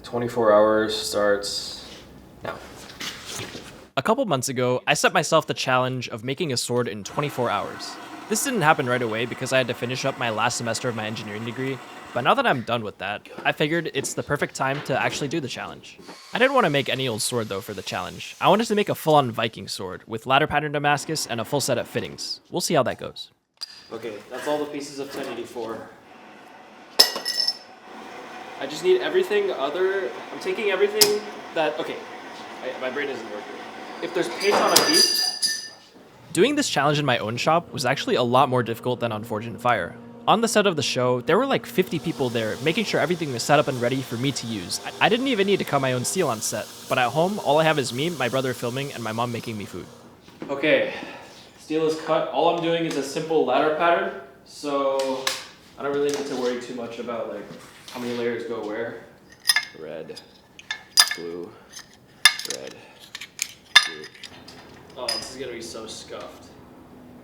24 hours starts now. A couple months ago, I set myself the challenge of making a sword in 24 hours. This didn't happen right away because I had to finish up my last semester of my engineering degree, but now that I'm done with that, I figured it's the perfect time to actually do the challenge. I didn't want to make any old sword though for the challenge. I wanted to make a full-on Viking sword with ladder pattern Damascus and a full set of fittings. We'll see how that goes. Okay, that's all the pieces of 1084. I just need everything other... I'm taking everything that... Okay, my brain isn't working. If there's paint on a piece... Doing this challenge in my own shop was actually a lot more difficult than on Forge and Fire. On the set of the show, there were like 50 people there, making sure everything was set up and ready for me to use. I didn't even need to cut my own steel on set, but at home, all I have is me, my brother filming, and my mom making me food. Okay, steel is cut. All I'm doing is a simple ladder pattern, so I don't really need to worry too much about like how many layers go where. Red, blue, red, blue. Oh, this is gonna be so scuffed.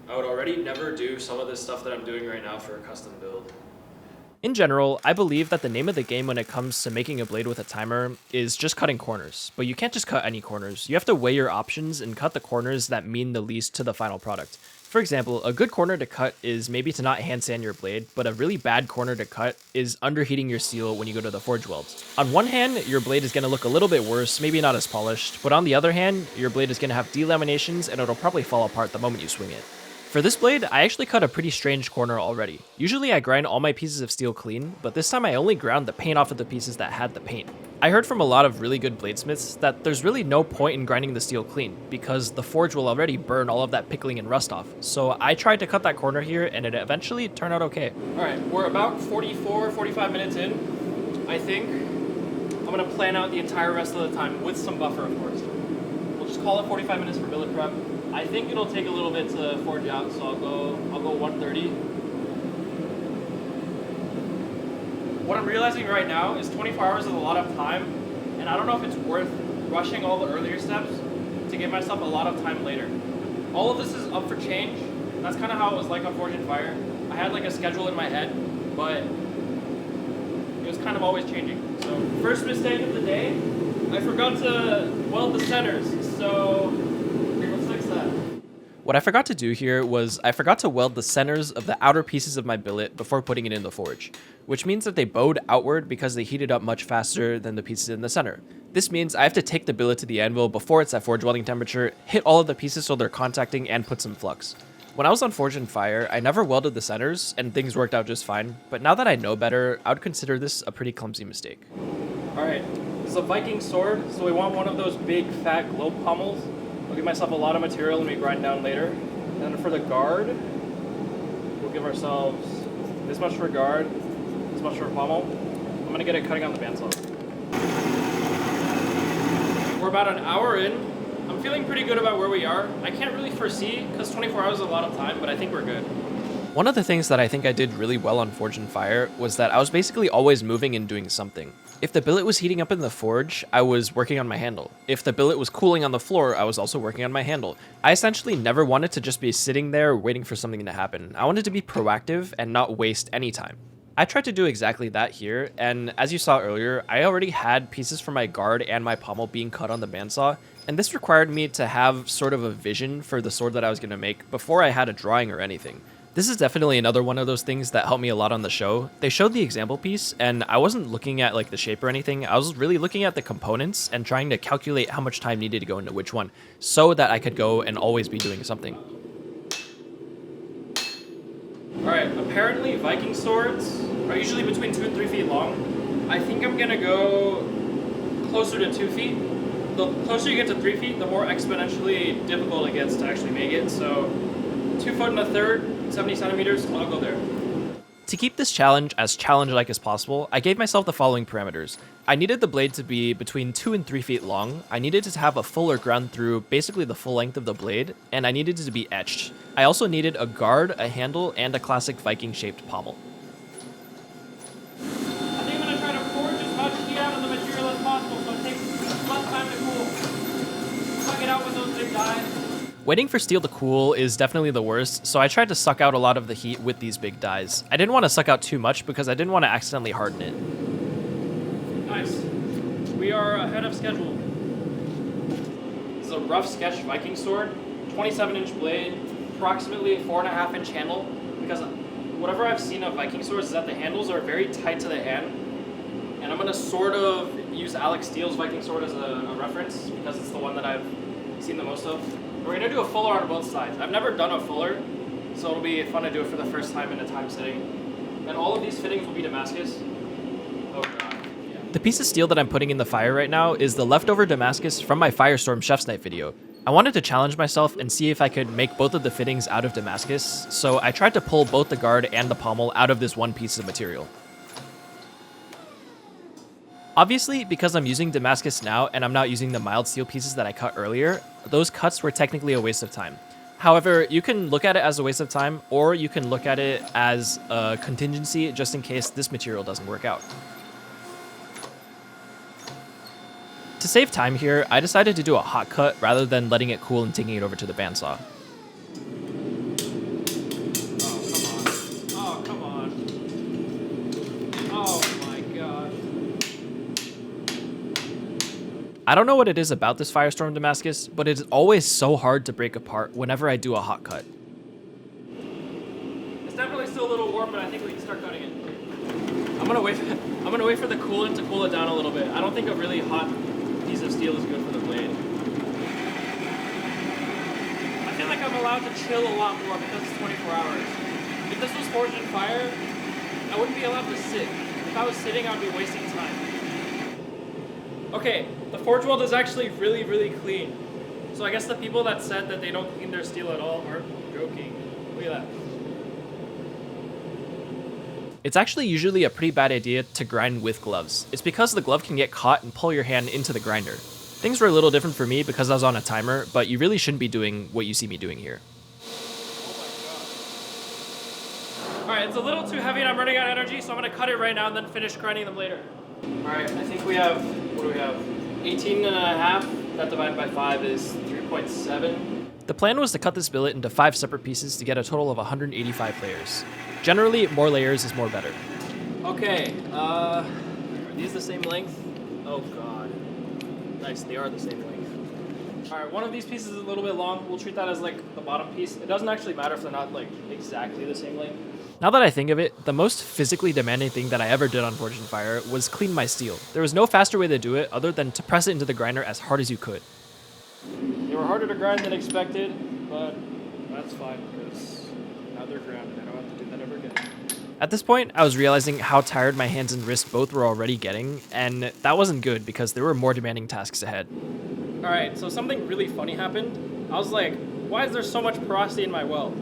I would already never do some of this stuff that I'm doing right now for a custom build. In general, I believe that the name of the game when it comes to making a blade with a timer is just cutting corners, but you can't just cut any corners. You have to weigh your options and cut the corners that mean the least to the final product. For example, a good corner to cut is maybe to not hand sand your blade, but a really bad corner to cut is underheating your steel when you go to the forge welds. On one hand, your blade is going to look a little bit worse, maybe not as polished, but on the other hand, your blade is going to have delaminations and it'll probably fall apart the moment you swing it. For this blade, I actually cut a pretty strange corner already. Usually I grind all my pieces of steel clean, but this time I only ground the paint off of the pieces that had the paint. I heard from a lot of really good bladesmiths that there's really no point in grinding the steel clean, because the forge will already burn all of that pickling and rust off. So I tried to cut that corner here, and it eventually turned out okay. Alright, we're about 45 minutes in. I think I'm gonna plan out the entire rest of the time with some buffer, of course. We'll just call it 45 minutes for billet prep. I think it'll take a little bit to forge out, so I'll go 130. What I'm realizing right now is 24 hours is a lot of time, and I don't know if it's worth rushing all the earlier steps to give myself a lot of time later. All of this is up for change. That's kind of how it was like on Forge and Fire. I had like a schedule in my head, but it was kind of always changing. So first mistake of the day, I forgot to weld the centers, so what I forgot to do here was I forgot to weld the centers of the outer pieces of my billet before putting it in the forge, which means that they bowed outward because they heated up much faster than the pieces in the center. This means I have to take the billet to the anvil before it's at forge welding temperature, hit all of the pieces so they're contacting, and put some flux. When I was on Forge and Fire, I never welded the centers, and things worked out just fine, but now that I know better, I would consider this a pretty clumsy mistake. Alright, this is a Viking Sword, so we want one of those big fat globe pommels. I'll give myself a lot of material and we grind down later. And then for the guard, we'll give ourselves this much for guard, this much for pommel. I'm gonna get it cutting on the bandsaw. We're about an hour in. I'm feeling pretty good about where we are. I can't really foresee, because 24 hours is a lot of time, but I think we're good. One of the things that I think I did really well on Forge and Fire was that I was basically always moving and doing something. If the billet was heating up in the forge, I was working on my handle. If the billet was cooling on the floor, I was also working on my handle. I essentially never wanted to just be sitting there waiting for something to happen. I wanted to be proactive and not waste any time. I tried to do exactly that here, and as you saw earlier, I already had pieces for my guard and my pommel being cut on the bandsaw, and this required me to have sort of a vision for the sword that I was going to make before I had a drawing or anything. This is definitely another one of those things that helped me a lot on the show. They showed the example piece, and I wasn't looking at like the shape or anything. I was really looking at the components and trying to calculate how much time needed to go into which one, so that I could go and always be doing something. Alright, apparently Viking swords are usually between 2 and 3 feet long. I think I'm gonna go closer to 2 feet. The closer you get to 3 feet, the more exponentially difficult it gets to actually make it, so 2 foot and a third, 70 centimeters, I'll go there. To keep this challenge as challenge-like as possible, I gave myself the following parameters. I needed the blade to be between 2 and 3 feet long, I needed it to have a fuller ground through basically the full length of the blade, and I needed it to be etched. I also needed a guard, a handle, and a classic Viking-shaped pommel. I think I'm going to try to forge as much heat out of the material as possible so it takes less time to cool. Suck it out with those big dies. Waiting for steel to cool is definitely the worst, so I tried to suck out a lot of the heat with these big dies. I didn't want to suck out too much because I didn't want to accidentally harden it. Nice. ahead of schedule. This is a rough sketch Viking Sword, 27-inch blade, approximately a 4.5-inch handle, because whatever I've seen of Viking Swords is that the handles are very tight to the hand, and I'm going to sort of use Alex Steele's Viking Sword as a reference, because it's the one that I've seen the most of. We're going to do a fuller on both sides. I've never done a fuller, so it'll be fun to do it for the first time in a time setting. And all of these fittings will be Damascus. Oh god. Yeah. The piece of steel that I'm putting in the fire right now is the leftover Damascus from my Firestorm Chef's Knife video. I wanted to challenge myself and see if I could make both of the fittings out of Damascus, so I tried to pull both the guard and the pommel out of this one piece of material. Obviously, because I'm using Damascus now and I'm not using the mild steel pieces that I cut earlier, those cuts were technically a waste of time. However, you can look at it as a waste of time, or you can look at it as a contingency just in case this material doesn't work out. To save time here, I decided to do a hot cut rather than letting it cool and taking it over to the bandsaw. Oh, come on. Oh my god. I don't know what it is about this Firestorm Damascus, but it is always so hard to break apart whenever I do a hot cut. It's definitely still a little warm, but I think we can start cutting it. I'm gonna wait for the coolant to cool it down a little bit. I don't think a really hot piece of steel is good for the blade. I feel like I'm allowed to chill a lot more because it's 24 hours. If this was forged in fire, I wouldn't be allowed to sit. If I was sitting, I would be wasting time. Okay, the forge weld is actually really, really clean. So I guess the people that said that they don't clean their steel at all aren't joking. Look at that. It's actually usually a pretty bad idea to grind with gloves. It's because the glove can get caught and pull your hand into the grinder. Things were a little different for me because I was on a timer, but you really shouldn't be doing what you see me doing here. Oh my god. Alright, it's a little too heavy and I'm running out of energy, so I'm going to cut it right now and then finish grinding them later. Alright, I think we have, what do we have? 18 and a half, that divided by 5 is 3.7. The plan was to cut this billet into 5 separate pieces to get a total of 185 layers. Generally, more layers is more better. Okay, are these the same length? Oh god. Nice, they are the same length. Alright, one of these pieces is a little bit long. We'll treat that as like the bottom piece. It doesn't actually matter if they're not like exactly the same length. Now that I think of it, the most physically demanding thing that I ever did on Forged in Fire was clean my steel. There was no faster way to do it other than to press it into the grinder as hard as you could. They were harder to grind than expected, but that's fine because now they're grounded. I don't have to do that ever again. At this point, I was realizing how tired my hands and wrists both were already getting, and that wasn't good because there were more demanding tasks ahead. Alright, so something really funny happened. I was like, why is there so much porosity in my weld?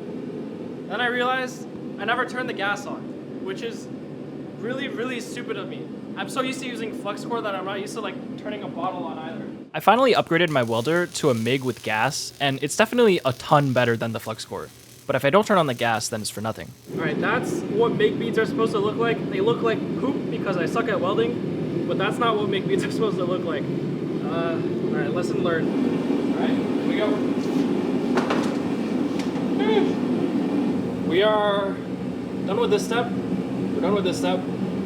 Then I realized I never turned the gas on, which is really, really stupid of me. I'm so used to using flux core that I'm not used to like turning a bottle on either. I finally upgraded my welder to a MIG with gas, and it's definitely a ton better than the flux core. But if I don't turn on the gas, then it's for nothing. Alright, that's what MIG beads are supposed to look like. They look like poop because I suck at welding, but that's not what MIG beads are supposed to look like. Alright, lesson learned. Alright, here we go. We are done with this step. We're done with this step.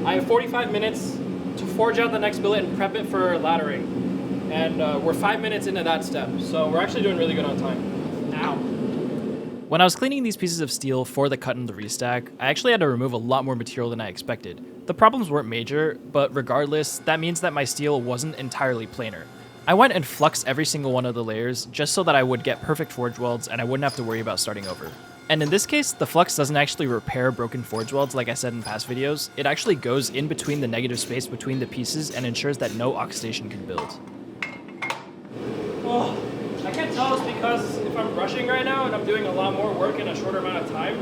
I have 45 minutes to forge out the next billet and prep it for laddering. And we're 5 minutes into that step, so we're actually doing really good on time. Ow. When I was cleaning these pieces of steel for the cut and the restack, I actually had to remove a lot more material than I expected. The problems weren't major, but regardless, that means that my steel wasn't entirely planar. I went and fluxed every single one of the layers just so that I would get perfect forge welds and I wouldn't have to worry about starting over. And in this case, the flux doesn't actually repair broken forge welds like I said in past videos. It actually goes in between the negative space between the pieces and ensures that no oxidation can build. Oh, I can't tell it's because if I'm rushing right now and I'm doing a lot more work in a shorter amount of time,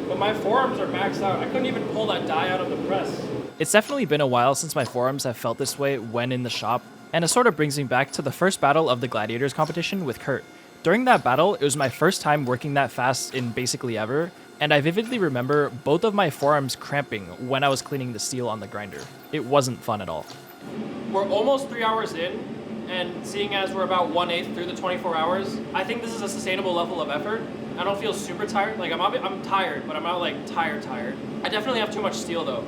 but my forearms are maxed out. I couldn't even pull that die out of the press. It's definitely been a while since my forearms have felt this way when in the shop, and it sort of brings me back to the first battle of the Gladiators competition with Kurt. During that battle, it was my first time working that fast in basically ever, and I vividly remember both of my forearms cramping when I was cleaning the steel on the grinder. It wasn't fun at all. We're almost 3 hours in, and seeing as we're about 1/8 through the 24 hours, I think this is a sustainable level of effort. I don't feel super tired. Like I'm tired, but I'm not like tired. I definitely have too much steel though.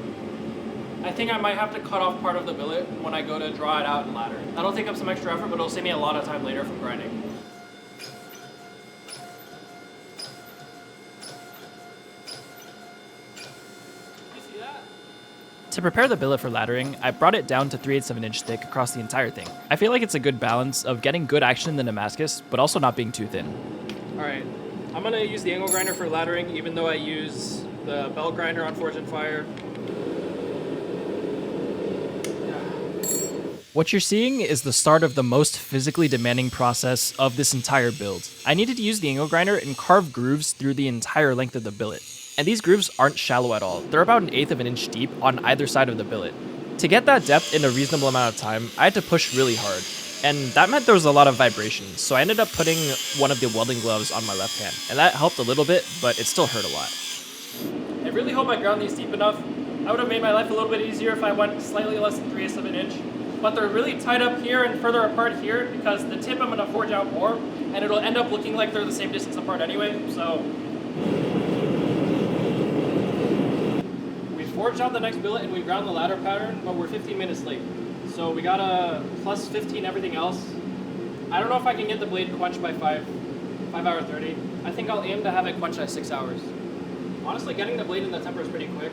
I think I might have to cut off part of the billet when I go to draw it out and ladder. That'll take up some extra effort, but it'll save me a lot of time later from grinding. To prepare the billet for laddering, I brought it down to 3/8 of an inch thick across the entire thing. I feel like it's a good balance of getting good action in the Damascus, but also not being too thin. Alright, I'm gonna use the angle grinder for laddering, even though I use the belt grinder on Forge and Fire. What you're seeing is the start of the most physically demanding process of this entire build. I needed to use the angle grinder and carve grooves through the entire length of the billet. And these grooves aren't shallow at all. They're about 1/8 of an inch deep on either side of the billet. To get that depth in a reasonable amount of time, I had to push really hard. And that meant there was a lot of vibration, so I ended up putting one of the welding gloves on my left hand. And that helped a little bit, but it still hurt a lot. I really hope I ground these deep enough. I would have made my life a little bit easier if I went slightly less than 3/8 of an inch. But they're really tied up here and further apart here because the tip I'm gonna forge out more, and it'll end up looking like they're the same distance apart anyway, so. We forged out the next billet and we ground the ladder pattern, but we're 15 minutes late. So we got a plus 15 everything else. I don't know if I can get the blade quenched by 5-hour 30. I think I'll aim to have it quenched at 6 hours. Honestly, getting the blade in the temper is pretty quick,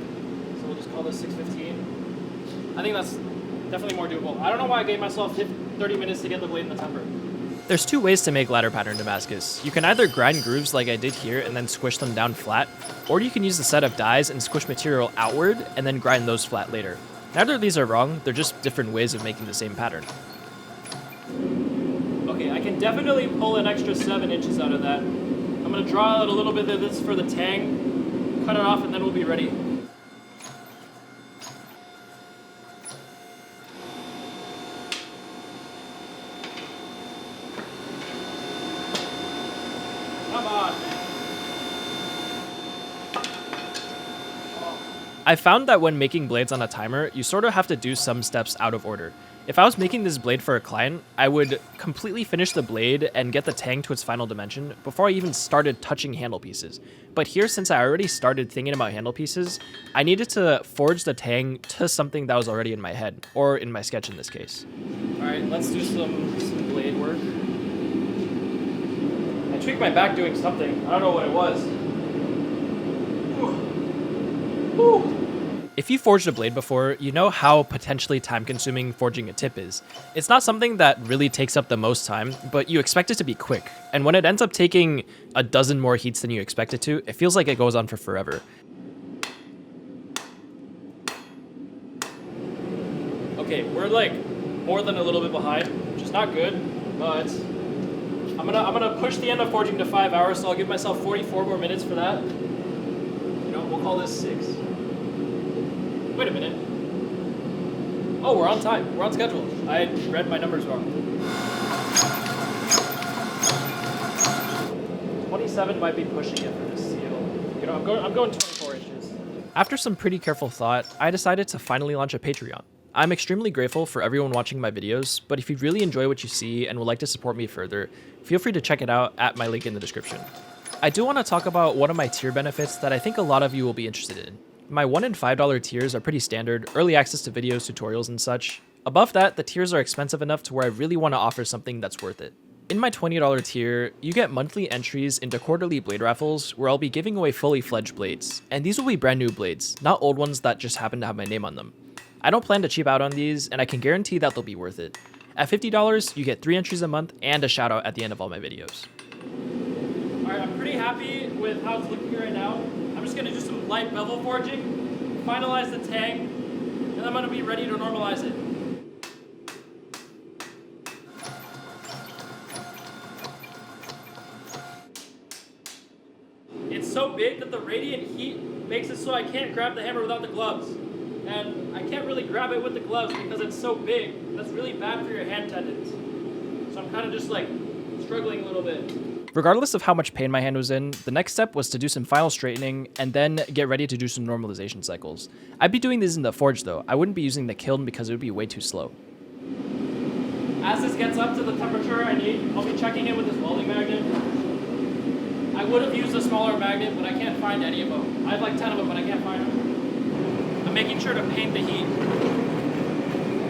so we'll just call this 6:15. I think that's definitely more doable. I don't know why I gave myself 30 minutes to get the blade in the temper. There's two ways to make ladder pattern Damascus. You can either grind grooves like I did here and then squish them down flat, or you can use a set of dies and squish material outward and then grind those flat later. Neither of these are wrong, they're just different ways of making the same pattern. Okay, I can definitely pull an extra 7 inches out of that. I'm gonna draw out a little bit of this for the Tang, cut it off, and then we'll be ready. Come on, man. I found that when making blades on a timer, you sort of have to do some steps out of order. If I was making this blade for a client, I would completely finish the blade and get the Tang to its final dimension before I even started touching handle pieces. But here, since I already started thinking about handle pieces, I needed to forge the Tang to something that was already in my head, or in my sketch in this case. Alright, let's do some blade work. I tweaked my back doing something. I don't know what it was. Whew. If you forged a blade before, you know how potentially time-consuming forging a tip is. It's not something that really takes up the most time, but you expect it to be quick. And when it ends up taking a dozen more heats than you expect it to, it feels like it goes on for forever. Okay, we're like more than a little bit behind, which is not good, but I'm gonna push the end of forging to 5 hours, so I'll give myself 44 more minutes for that. You know, we'll call this 6. Wait a minute. Oh, we're on time. We're on schedule. I read my numbers wrong. 27 might be pushing it for this seal. You know, I'm going 24 inches. After some pretty careful thought, I decided to finally launch a Patreon. I'm extremely grateful for everyone watching my videos, but if you really enjoy what you see and would like to support me further, feel free to check it out at my link in the description. I do want to talk about one of my tier benefits that I think a lot of you will be interested in. My $1 and $5 tiers are pretty standard, early access to videos, tutorials, and such. Above that, the tiers are expensive enough to where I really want to offer something that's worth it. In my $20 tier, you get monthly entries into quarterly blade raffles where I'll be giving away fully fledged blades, and these will be brand new blades, not old ones that just happen to have my name on them. I don't plan to cheap out on these, and I can guarantee that they'll be worth it. At $50, you get 3 entries a month and a shout out at the end of all my videos. Alright, I'm pretty happy with how it's looking right now. I'm just gonna do some light bevel forging, finalize the Tang, and I'm gonna be ready to normalize it. It's so big that the radiant heat makes it so I can't grab the hammer without the gloves. And I can't really grab it with the gloves because it's so big. That's really bad for your hand tendons. So I'm kind of just like struggling a little bit. Regardless of how much pain my hand was in, the next step was to do some final straightening and then get ready to do some normalization cycles. I'd be doing these in the forge though. I wouldn't be using the kiln because it would be way too slow. As this gets up to the temperature I need, I'll be checking it with this welding magnet. I would have used a smaller magnet, but I can't find any of them. I have like 10 of them, but I can't find them. I'm making sure to paint the heat.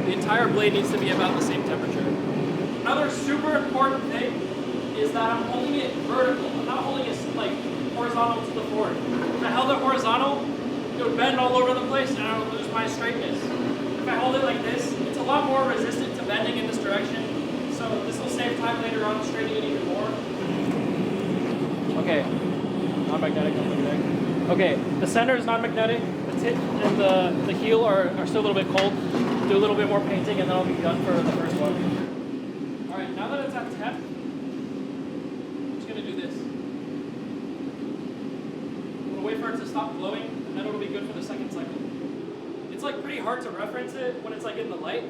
The entire blade needs to be about the same temperature. Another super important thing is that I'm holding it vertical. I'm not holding it like horizontal to the forge. If I held it horizontal, it would bend all over the place and I would lose my straightness. If I hold it like this, it's a lot more resistant to bending in this direction. So this will save time later on straightening it even more. Okay, non-magnetic, non-magnetic. Okay, the center is non-magnetic. The tip and the heel are still a little bit cold. Do a little bit more painting and then I'll be done for the first one. All right, now that it's at temp, I'm just gonna do this. I'm gonna wait for it to stop glowing and then it'll be good for the second cycle. It's like pretty hard to reference it when it's like in the light,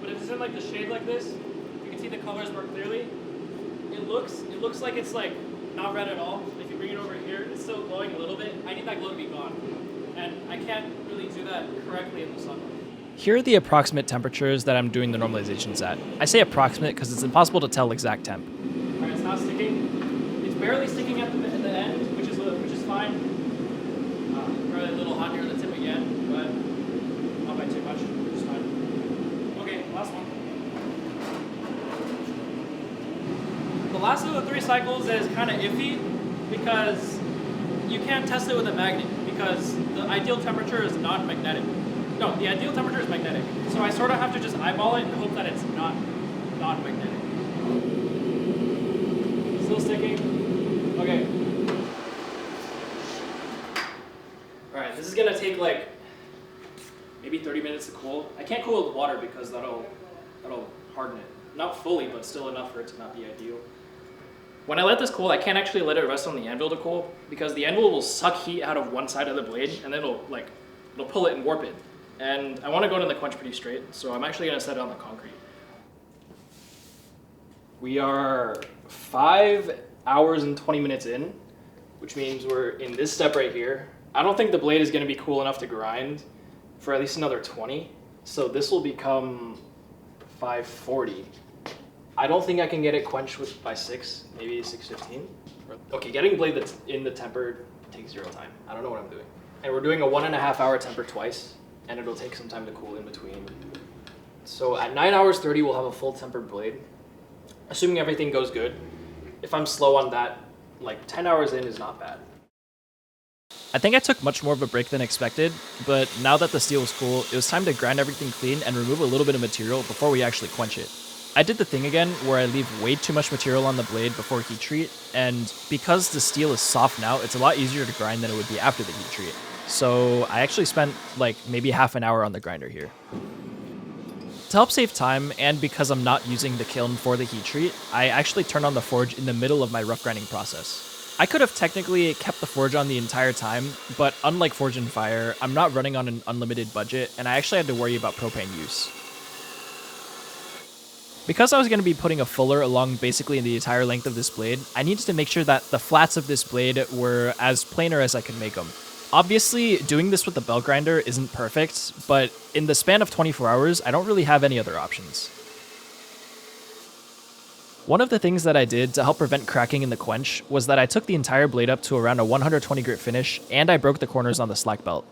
but if it's in like the shade like this, you can see the colors more clearly. It looks like it's like not red at all. If you bring it over here, it's still glowing a little bit. I need that glow to be gone. And I can't really do that correctly in the sun. Here are the approximate temperatures that I'm doing the normalizations at. I say approximate because it's impossible to tell exact temp. All right, it's not sticking. It's barely sticking at the end, which is fine. Probably a little hot near the tip again, but not by too much, which is fine. Okay, last one. The last of the 3 cycles is kind of iffy because you can't test it with a magnet because the ideal temperature is not magnetic. No, the ideal temperature is magnetic. So I sort of have to just eyeball it and hope that it's not magnetic. Still sticking. Okay. All right, this is gonna take like maybe 30 minutes to cool. I can't cool it with water because that'll harden it. Not fully, but still enough for it to not be ideal. When I let this cool, I can't actually let it rest on the anvil to cool because the anvil will suck heat out of one side of the blade and then it'll pull it and warp it. And I want to go to the quench pretty straight, so I'm actually going to set it on the concrete. We are 5 hours and 20 minutes in, which means we're in this step right here. I don't think the blade is going to be cool enough to grind for at least another 20, so this will become 540. I don't think I can get it quenched by 6, maybe 6:15. Okay, getting a blade that's in the temper takes 0 time. I don't know what I'm doing. And we're doing a 1.5 hour temper twice, and it'll take some time to cool in between. So at 9 hours 30, we'll have a full tempered blade, assuming everything goes good. If I'm slow on that, like 10 hours in is not bad. I think I took much more of a break than expected, but now that the steel was cool, it was time to grind everything clean and remove a little bit of material before we actually quench it. I did the thing again where I leave way too much material on the blade before heat treat, and because the steel is soft now, it's a lot easier to grind than it would be after the heat treat. So I actually spent like maybe half an hour on the grinder here. To help save time, and because I'm not using the kiln for the heat treat, I actually turned on the forge in the middle of my rough grinding process. I could have technically kept the forge on the entire time, but unlike Forge and Fire, I'm not running on an unlimited budget, and I actually had to worry about propane use. Because I was going to be putting a fuller along basically the entire length of this blade, I needed to make sure that the flats of this blade were as planar as I could make them. Obviously, doing this with the belt grinder isn't perfect, but in the span of 24 hours, I don't really have any other options. One of the things that I did to help prevent cracking in the quench was that I took the entire blade up to around a 120 grit finish, and I broke the corners on the slack belt.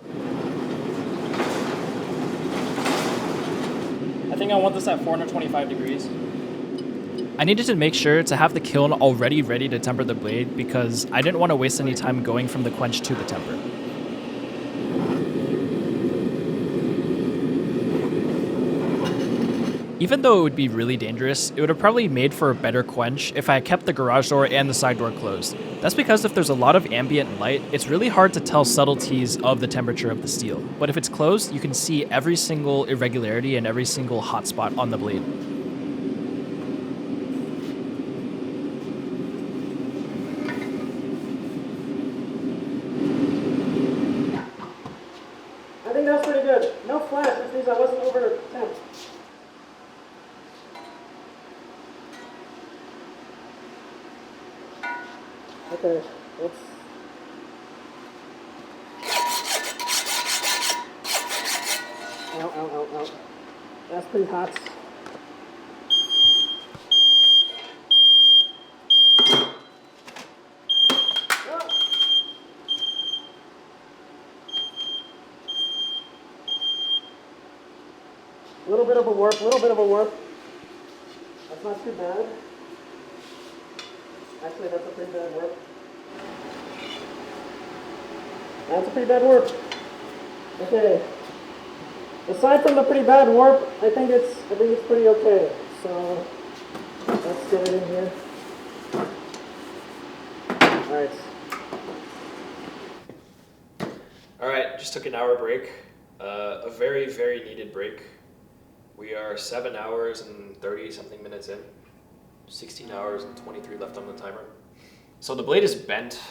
I think I want this at 425 degrees. I needed to make sure to have the kiln already ready to temper the blade because I didn't want to waste any time going from the quench to the temper. Even though it would be really dangerous, it would have probably made for a better quench if I kept the garage door and the side door closed. That's because if there's a lot of ambient light, it's really hard to tell subtleties of the temperature of the steel. But if it's closed, you can see every single irregularity and every single hot spot on the blade. I think that's pretty good. No flash, which means I wasn't over temp. Okay, let's... Ow. That's pretty hot. bit of a warp, little bit of a warp. That's not too bad. Actually, that's a pretty bad warp. That's a pretty bad warp. Okay. Aside from the pretty bad warp, I think it's pretty okay. So let's get it in here. Alright. Alright, just took an hour break. A very, very needed break. We are 7 hours and 30 something minutes in. 16 hours and 23 left on the timer. So the blade is bent,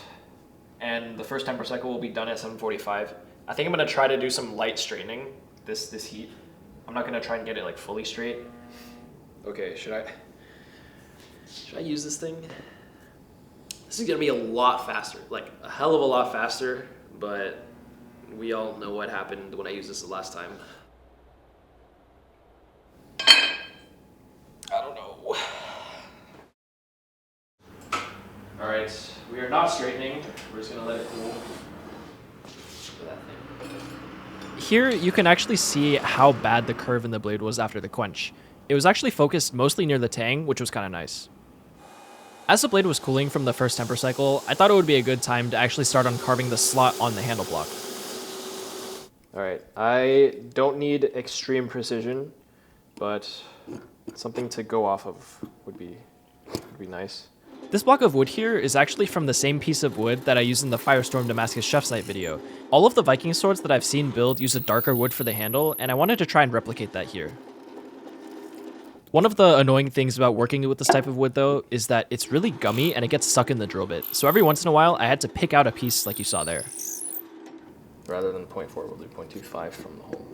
and the first temper cycle will be done at 7:45. I think I'm gonna try to do some light straightening this heat. I'm not gonna try and get it like fully straight. Okay, should I use this thing? This is gonna be a lot faster, like a hell of a lot faster, but we all know what happened when I used this the last time. I don't know. All right, we are not straightening. We're just gonna let it cool. For that thing. Here, you can actually see how bad the curve in the blade was after the Quench. It was actually focused mostly near the Tang, which was kind of nice. As the blade was cooling from the first temper cycle, I thought it would be a good time to actually start on carving the slot on the handle block. Alright, I don't need extreme precision, but something to go off of would be nice. This block of wood here is actually from the same piece of wood that I used in the Firestorm Damascus chef site video. All of the Viking swords that I've seen build use a darker wood for the handle, and I wanted to try and replicate that here. One of the annoying things about working with this type of wood though is that it's really gummy and it gets stuck in the drill bit. So every once in a while I had to pick out a piece like you saw there. Rather than 0.4, we'll do 0.25 from the hole.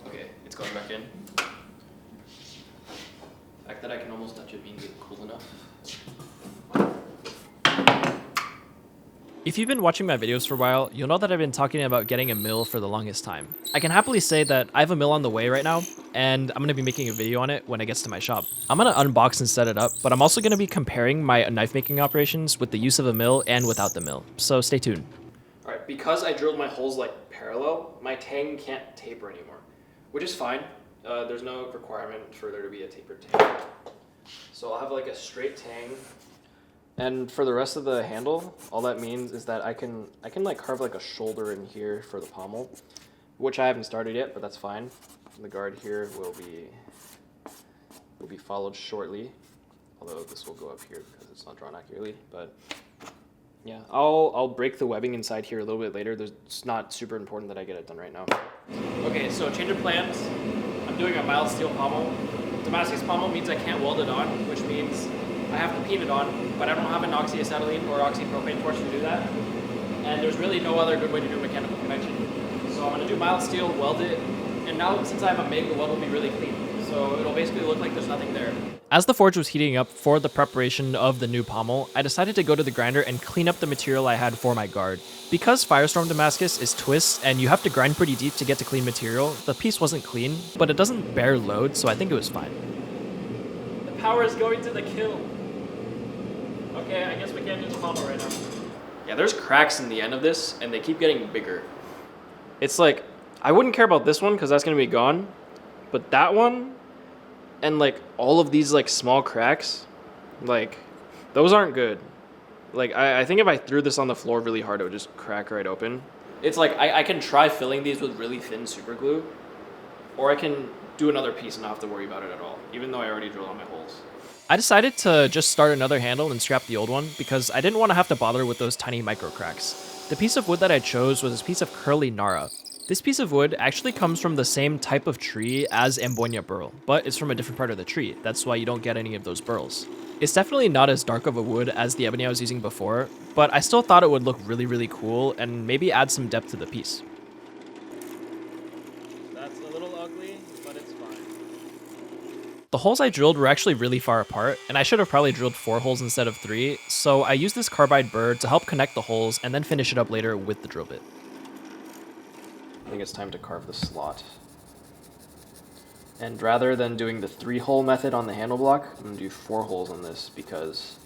Okay, it's going back in. The fact that I can almost touch it means it's cool enough. If you've been watching my videos for a while, you'll know that I've been talking about getting a mill for the longest time. I can happily say that I have a mill on the way right now, and I'm going to be making a video on it when it gets to my shop. I'm going to unbox and set it up, but I'm also going to be comparing my knife making operations with the use of a mill and without the mill, so stay tuned. Alright, because I drilled my holes like parallel, my Tang can't taper anymore, which is fine. There's no requirement for there to be a tapered Tang. So I'll have like a straight Tang. And for the rest of the handle, all that means is that I can like carve like a shoulder in here for the pommel, which I haven't started yet, but that's fine. The guard here will be followed shortly, although this will go up here because it's not drawn accurately. But yeah, I'll break the webbing inside here a little bit later. It's not super important that I get it done right now. Okay, so change of plans. I'm doing a mild steel pommel. Damascus pommel means I can't weld it on, which means I have to peen it on, but I don't have an oxyacetylene or oxypropane torch to do that. And there's really no other good way to do mechanical connection. So I'm gonna do mild steel, weld it, and now since I have a MIG, the weld will be really clean. So it'll basically look like there's nothing there. As the forge was heating up for the preparation of the new pommel, I decided to go to the grinder and clean up the material I had for my guard. Because Firestorm Damascus is twists and you have to grind pretty deep to get to clean material, the piece wasn't clean, but it doesn't bear load, so I think it was fine. The power is going to the kill. Okay, I guess we can't do the pommel right now. Yeah, there's cracks in the end of this, and they keep getting bigger. It's like, I wouldn't care about this one because that's gonna be gone, but that one, and like all of these like small cracks, like those aren't good. Like I think if I threw this on the floor really hard, it would just crack right open. It's like I can try filling these with really thin super glue, or I can do another piece and not have to worry about it at all, even though I already drilled all my holes. I decided to just start another handle and scrap the old one because I didn't want to have to bother with those tiny micro cracks. The piece of wood that I chose was this piece of curly Nara. This piece of wood actually comes from the same type of tree as Ambonia burl, but it's from a different part of the tree. That's why you don't get any of those burls. It's definitely not as dark of a wood as the ebony I was using before, but I still thought it would look really, really cool and maybe add some depth to the piece. That's a little ugly, but it's fine. The holes I drilled were actually really far apart, and I should have probably drilled 4 holes instead of 3, so I used this carbide burr to help connect the holes and then finish it up later with the drill bit. I think it's time to carve the slot. And rather than doing the 3-hole method on the handle block, I'm going to do 4 holes on this because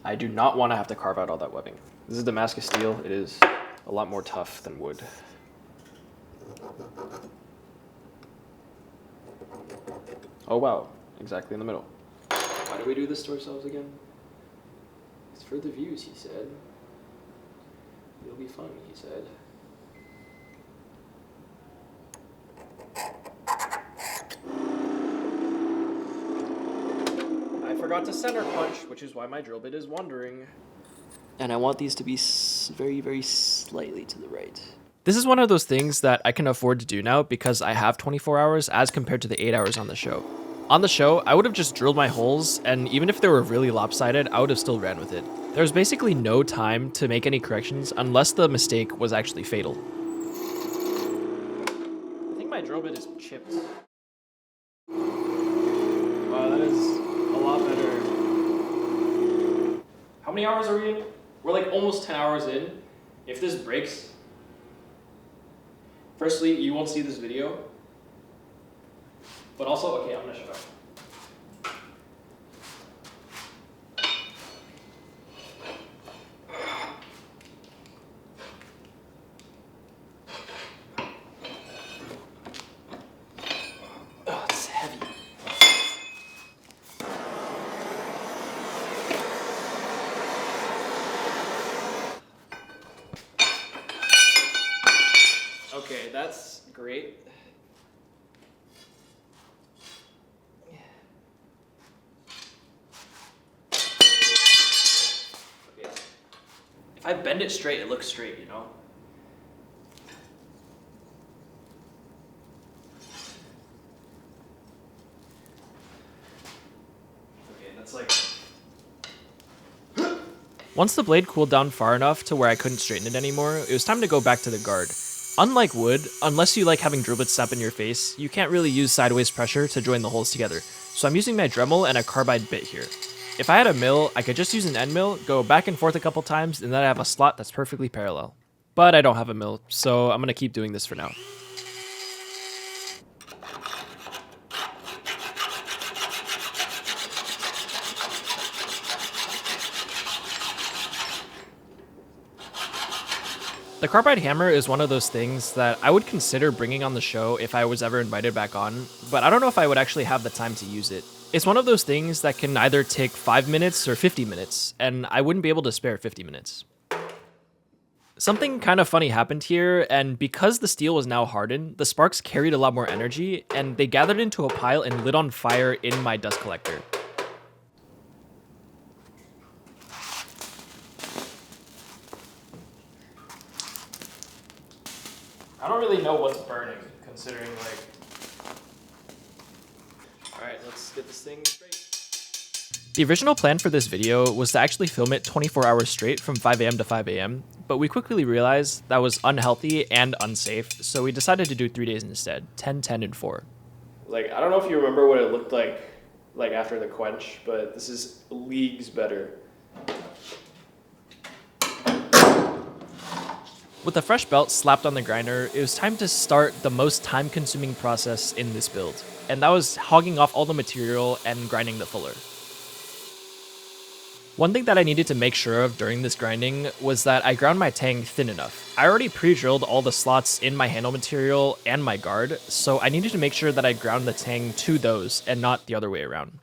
I do not want to have to carve out all that webbing. This is Damascus steel. It is a lot more tough than wood. Oh wow, exactly in the middle. Why do we do this to ourselves again? It's for the views, he said. It'll be fun, he said. I forgot to center punch, which is why my drill bit is wandering. And I want these to be very, very slightly to the right. This is one of those things that I can afford to do now because I have 24 hours as compared to the 8 hours on the show. On the show, I would have just drilled my holes, and even if they were really lopsided, I would have still ran with it. There was basically no time to make any corrections unless the mistake was actually fatal. I think my drill bit is chipped. Wow, that is a lot better. How many hours are we in? We're like almost 10 hours in. If this breaks, firstly, you won't see this video. But also, okay, I'm gonna shut up. Oh, it's heavy. Okay, that's great. If I bend it straight, it looks straight, you know? Okay, that's like... Once the blade cooled down far enough to where I couldn't straighten it anymore, it was time to go back to the guard. Unlike wood, unless you like having drill bits snap in your face, you can't really use sideways pressure to join the holes together, so I'm using my Dremel and a Carbide bit here. If I had a mill, I could just use an end mill, go back and forth a couple times, and then I have a slot that's perfectly parallel. But I don't have a mill, so I'm going to keep doing this for now. The Carbide hammer is one of those things that I would consider bringing on the show if I was ever invited back on, but I don't know if I would actually have the time to use it. It's one of those things that can either take 5 minutes or 50 minutes, and I wouldn't be able to spare 50 minutes. Something kind of funny happened here, and because the steel was now hardened, the sparks carried a lot more energy, and they gathered into a pile and lit on fire in my dust collector. I don't really know what's burning, considering like... Alright, let's get this thing straight. The original plan for this video was to actually film it 24 hours straight from 5 a.m. to 5 a.m., but we quickly realized that was unhealthy and unsafe, so we decided to do 3 days instead, 10, 10, and 4. Like, I don't know if you remember what it looked like after the Quench, but this is leagues better. With the fresh belt slapped on the grinder, it was time to start the most time-consuming process in this build, and that was hogging off all the material and grinding the fuller. One thing that I needed to make sure of during this grinding was that I ground my Tang thin enough. I already pre-drilled all the slots in my handle material and my guard, so I needed to make sure that I ground the Tang to those and not the other way around.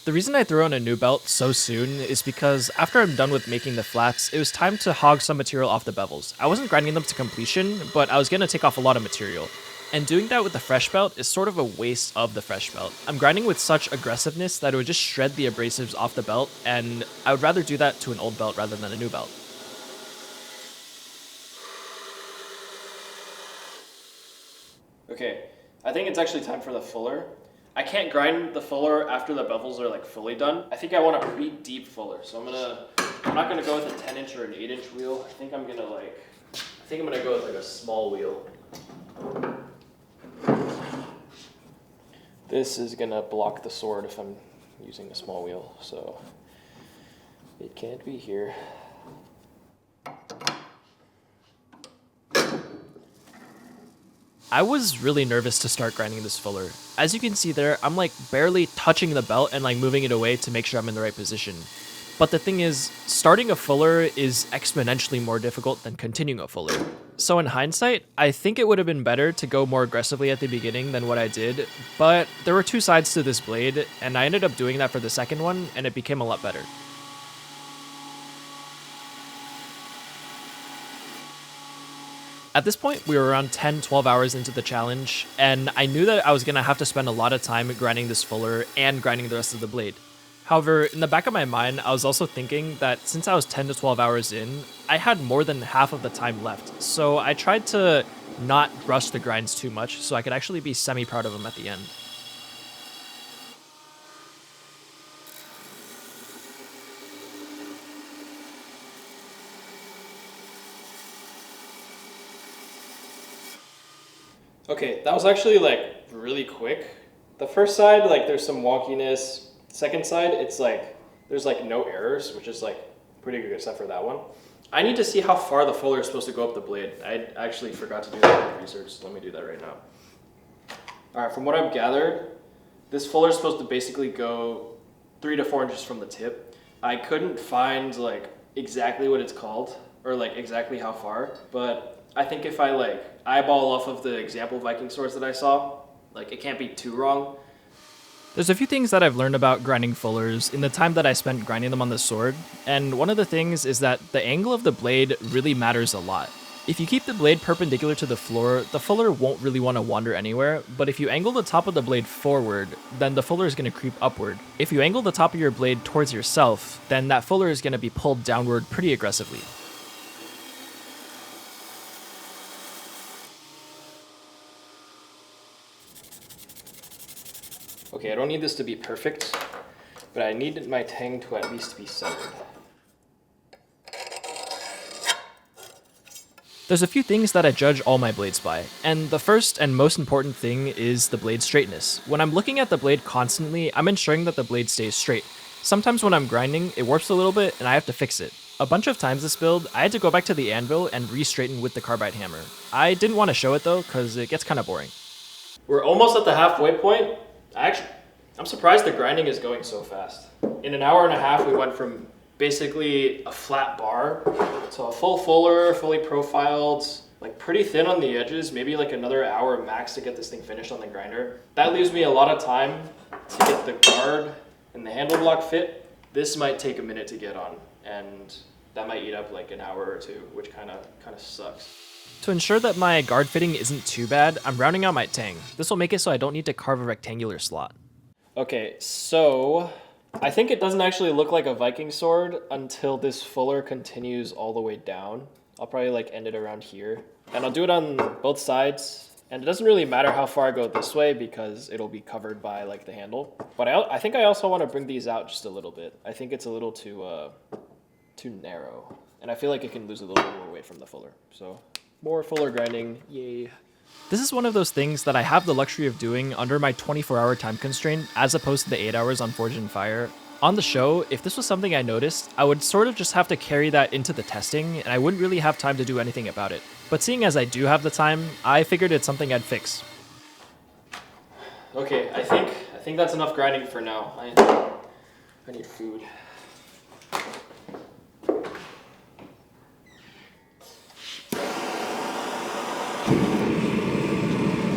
The reason I threw on a new belt so soon is because after I'm done with making the flats, it was time to hog some material off the bevels. I wasn't grinding them to completion, but I was going to take off a lot of material. And doing that with the fresh belt is sort of a waste of the fresh belt. I'm grinding with such aggressiveness that it would just shred the abrasives off the belt, and I would rather do that to an old belt rather than a new belt. Okay, I think it's actually time for the fuller. I can't grind the fuller after the bevels are like fully done. I think I want a pretty deep fuller, so I'm not gonna go with a 10-inch or an 8-inch wheel. I think I'm gonna go with like a small wheel. This is gonna block the sword if I'm using a small wheel, so it can't be here. I was really nervous to start grinding this fuller. As you can see there, I'm like barely touching the belt and like moving it away to make sure I'm in the right position. But the thing is, starting a fuller is exponentially more difficult than continuing a fuller. So in hindsight, I think it would have been better to go more aggressively at the beginning than what I did, but there were two sides to this blade, and I ended up doing that for the second one, and it became a lot better. At this point, we were around 10-12 hours into the challenge, and I knew that I was going to have to spend a lot of time grinding this fuller and grinding the rest of the blade. However, in the back of my mind, I was also thinking that since I was 10 to 12 hours in, I had more than half of the time left, so I tried to not rush the grinds too much so I could actually be semi-proud of them at the end. Okay, that was actually like really quick. The first side, like there's some wonkiness. Second side, it's like there's like no errors, which is like pretty good except for that one. I need to see how far the fuller is supposed to go up the blade. I actually forgot to do that in research, so let me do that right now. All right, from what I've gathered, this fuller is supposed to basically go 3 to 4 inches from the tip. I couldn't find like exactly what it's called or like exactly how far, but I think if I like eyeball off of the example Viking swords that I saw, like it can't be too wrong. There's a few things that I've learned about grinding fullers in the time that I spent grinding them on the sword, and one of the things is that the angle of the blade really matters a lot. If you keep the blade perpendicular to the floor, the fuller won't really want to wander anywhere, but if you angle the top of the blade forward, then the fuller is going to creep upward. If you angle the top of your blade towards yourself, then that fuller is going to be pulled downward pretty aggressively. Okay, I don't need this to be perfect, but I need my Tang to at least be centered. There's a few things that I judge all my blades by, and the first and most important thing is the blade straightness. When I'm looking at the blade constantly, I'm ensuring that the blade stays straight. Sometimes when I'm grinding, it warps a little bit and I have to fix it. A bunch of times this build, I had to go back to the anvil and re-straighten with the Carbide hammer. I didn't want to show it though, because it gets kind of boring. We're almost at the halfway point. I'm surprised the grinding is going so fast. In an hour and a half, we went from basically a flat bar to a full fuller, fully profiled, like pretty thin on the edges, maybe like another hour max to get this thing finished on the grinder. That leaves me a lot of time to get the guard and the handle block fit. This might take a minute to get on, and that might eat up like an hour or two, which kind of sucks. To ensure that my guard fitting isn't too bad, I'm rounding out my Tang. This will make it so I don't need to carve a rectangular slot. Okay, so I think it doesn't actually look like a Viking sword until this fuller continues all the way down. I'll probably like end it around here. And I'll do it on both sides. And it doesn't really matter how far I go this way because it'll be covered by like the handle. But I think I also want to bring these out just a little bit. I think it's a little too narrow. And I feel like it can lose a little more weight from the fuller. So more fuller grinding, yay. This is one of those things that I have the luxury of doing under my 24-hour time constraint as opposed to the 8 hours on Forge and Fire. On the show, if this was something I noticed, I would sort of just have to carry that into the testing and I wouldn't really have time to do anything about it. But seeing as I do have the time, I figured it's something I'd fix. Okay, I think that's enough grinding for now. I need food.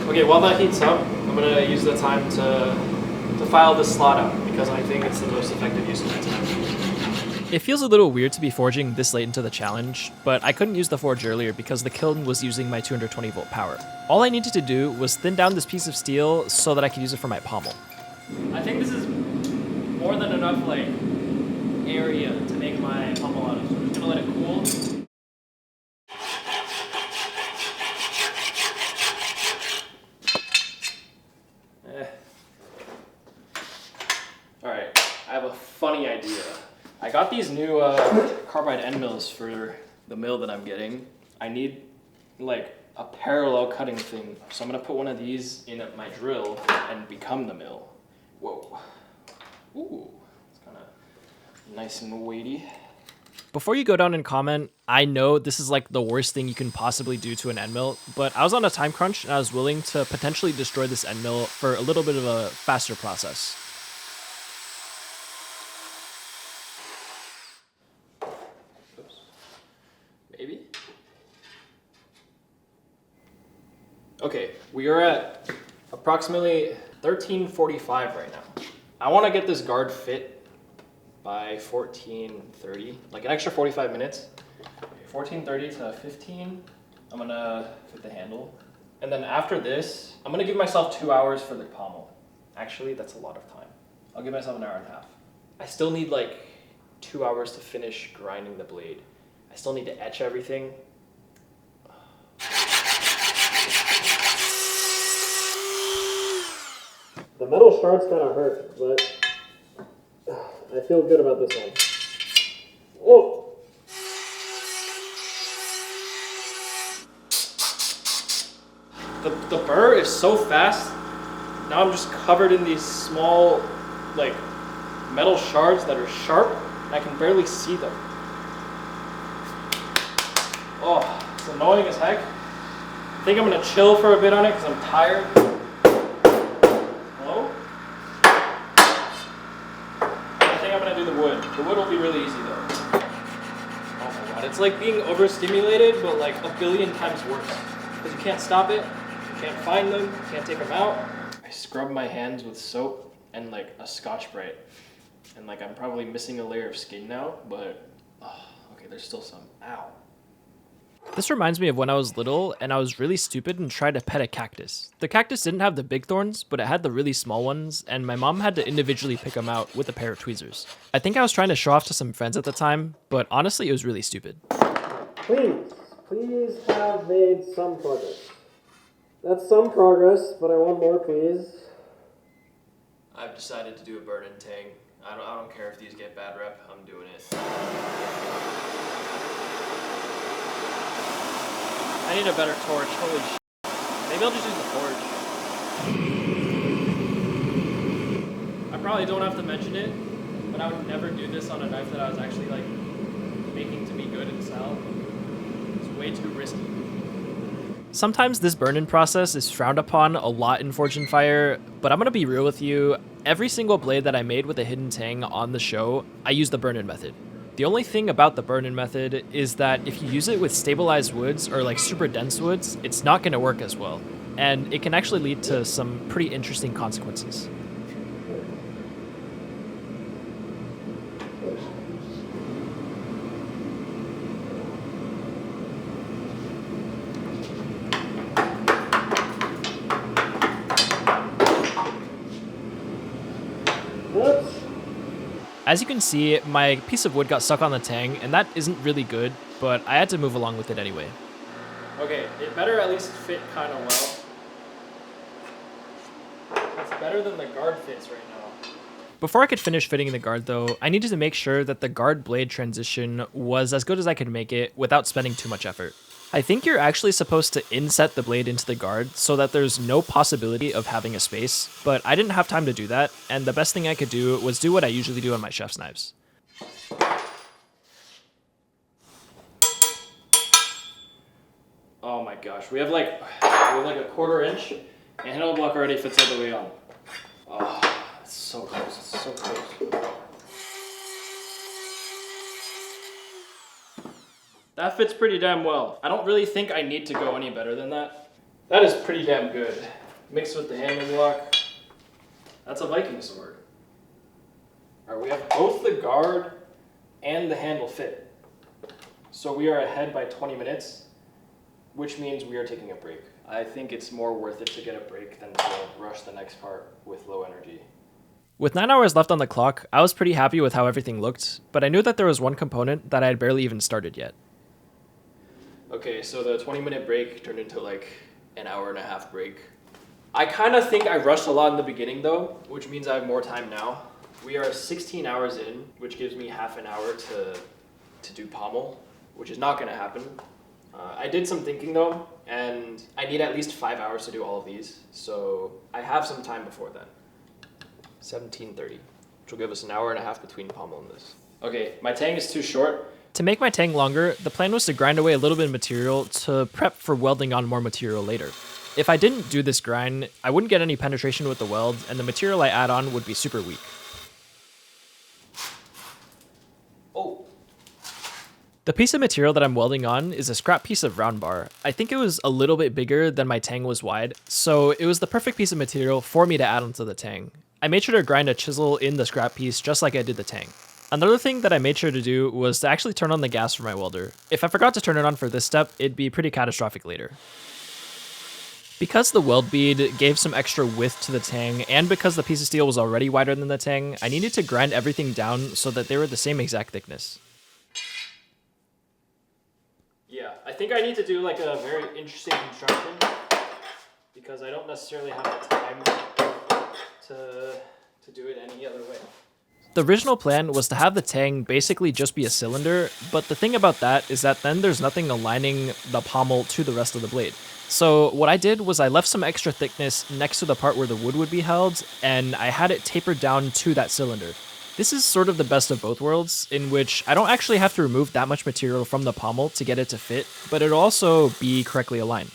Okay, while that heats up, I'm gonna use the time to file this slot out because I think it's the most effective use of my time. It feels a little weird to be forging this late into the challenge, but I couldn't use the forge earlier because the kiln was using my 220 volt power. All I needed to do was thin down this piece of steel so that I could use it for my pommel. I think this is more than enough like area to make my pommel out of, so I'm just gonna let it cool. Alright, I have a funny idea. I got these new carbide end mills for the mill that I'm getting. I need like a parallel cutting thing. So I'm gonna put one of these in my drill and become the mill. Whoa. Ooh, it's kind of nice and weighty. Before you go down and comment, I know this is like the worst thing you can possibly do to an end mill, but I was on a time crunch and I was willing to potentially destroy this end mill for a little bit of a faster process. Okay, we are at approximately 13:45 right now. I want to get this guard fit by 14:30, like an extra 45 minutes. 14:30 to 15, I'm gonna fit the handle. And then after this, I'm gonna give myself 2 hours for the pommel. Actually, that's a lot of time. I'll give myself an hour and a half. I still need like 2 hours to finish grinding the blade. I still need to etch everything. The metal shards kind of hurt, but I feel good about this one. Whoa! The burr is so fast. Now I'm just covered in these small, like, metal shards that are sharp, and I can barely see them. Oh, it's annoying as heck. I think I'm gonna chill for a bit on it because I'm tired. Hello? I think I'm gonna do the wood. The wood will be really easy though. Oh my god, it's like being overstimulated, but like a billion times worse. Because you can't stop it, you can't find them, you can't take them out. I scrub my hands with soap and like a Scotch-Brite. And like I'm probably missing a layer of skin now, but okay, there's still some. Ow. This reminds me of when I was little and I was really stupid and tried to pet a cactus. The cactus didn't have the big thorns, but it had the really small ones, and my mom had to individually pick them out with a pair of tweezers. I think I was trying to show off to some friends at the time, but honestly it was really stupid. Please have made some progress. That's some progress, but I want more, please. I've decided to do a burn and Tang. I don't care if these get bad rep, I'm doing it. I need a better torch, holy sh**. Maybe I'll just use the forge. I probably don't have to mention it, but I would never do this on a knife that I was actually like making to be good and sell. It's way too risky. Sometimes this burn-in process is frowned upon a lot in Forged in Fire, but I'm gonna be real with you. Every single blade that I made with a hidden Tang on the show, I used the burn-in method. The only thing about the burn-in method is that if you use it with stabilized woods or like super dense woods, it's not gonna work as well. And it can actually lead to some pretty interesting consequences. As you can see, my piece of wood got stuck on the Tang, and that isn't really good, but I had to move along with it anyway. Okay, it better at least fit kind of well. It's better than the guard fits right now. Before I could finish fitting the guard though, I needed to make sure that the guard blade transition was as good as I could make it without spending too much effort. I think you're actually supposed to inset the blade into the guard so that there's no possibility of having a space, but I didn't have time to do that, and the best thing I could do was do what I usually do on my chef's knives. Oh my gosh, we have like a 1/4 inch, and handle block already fits all the way on. Oh, it's so close, it's so close. That fits pretty damn well. I don't really think I need to go any better than that. That is pretty damn good. Mixed with the handle block. That's a Viking Sword. Alright, we have both the guard and the handle fit. So we are ahead by 20 minutes, which means we are taking a break. I think it's more worth it to get a break than to rush the next part with low energy. With 9 hours left on the clock, I was pretty happy with how everything looked, but I knew that there was one component that I had barely even started yet. Okay, so the 20-minute break turned into like an 1.5-hour break. I kind of think I rushed a lot in the beginning though, which means I have more time now. We are 16 hours in, which gives me half an hour to do pommel, which is not going to happen. I did some thinking though, and I need at least 5 hours to do all of these, so I have some time before then. 17:30, which will give us an 1.5 hours between pommel and this. Okay, my Tang is too short. To make my Tang longer, the plan was to grind away a little bit of material to prep for welding on more material later. If I didn't do this grind, I wouldn't get any penetration with the weld, and the material I add on would be super weak. Oh. The piece of material that I'm welding on is a scrap piece of round bar. I think it was a little bit bigger than my Tang was wide, so it was the perfect piece of material for me to add onto the Tang. I made sure to grind a chisel in the scrap piece just like I did the Tang. Another thing that I made sure to do was to actually turn on the gas for my welder. If I forgot to turn it on for this step, it'd be pretty catastrophic later. Because the weld bead gave some extra width to the Tang, and because the piece of steel was already wider than the Tang, I needed to grind everything down so that they were the same exact thickness. Yeah, I think I need to do like a very interesting construction because I don't necessarily have the time to do it any other way. The original plan was to have the Tang basically just be a cylinder, but the thing about that is that then there's nothing aligning the pommel to the rest of the blade. So what I did was I left some extra thickness next to the part where the wood would be held, and I had it tapered down to that cylinder. This is sort of the best of both worlds, in which I don't actually have to remove that much material from the pommel to get it to fit, but it'll also be correctly aligned.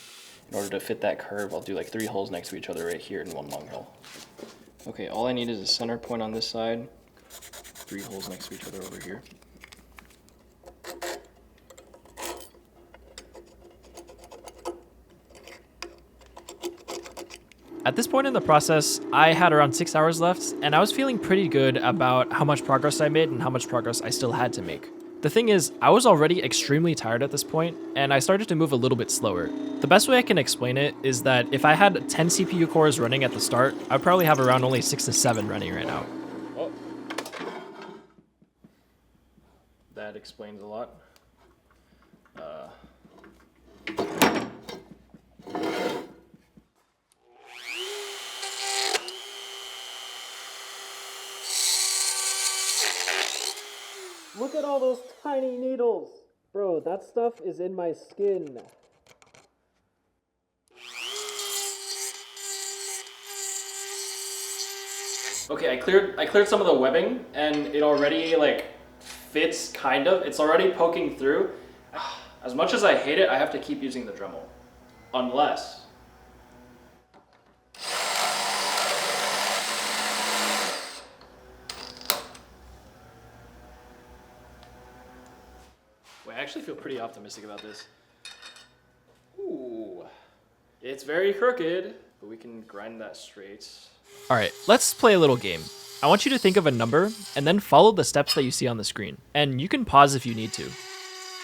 In order to fit that curve, I'll do like 3 holes next to each other right here and 1 long hole. Okay, all I need is a center point on this side, 3 holes next to each other over here. At this point in the process, I had around 6 hours left, and I was feeling pretty good about how much progress I made and how much progress I still had to make. The thing is, I was already extremely tired at this point, and I started to move a little bit slower. The best way I can explain it is that if I had 10 CPU cores running at the start, I'd probably have around only 6 to 7 running right now. Oh. That explains a lot. Look at all those tiny needles. Bro, that stuff is in my skin. Okay, I cleared some of the webbing, and it already like fits kind of. It's already poking through. As much as I hate it, I have to keep using the Dremel. Unless I actually feel pretty optimistic about this. Ooh. It's very crooked, but we can grind that straight. All right, let's play a little game. I want you to think of a number and then follow the steps that you see on the screen. And you can pause if you need to.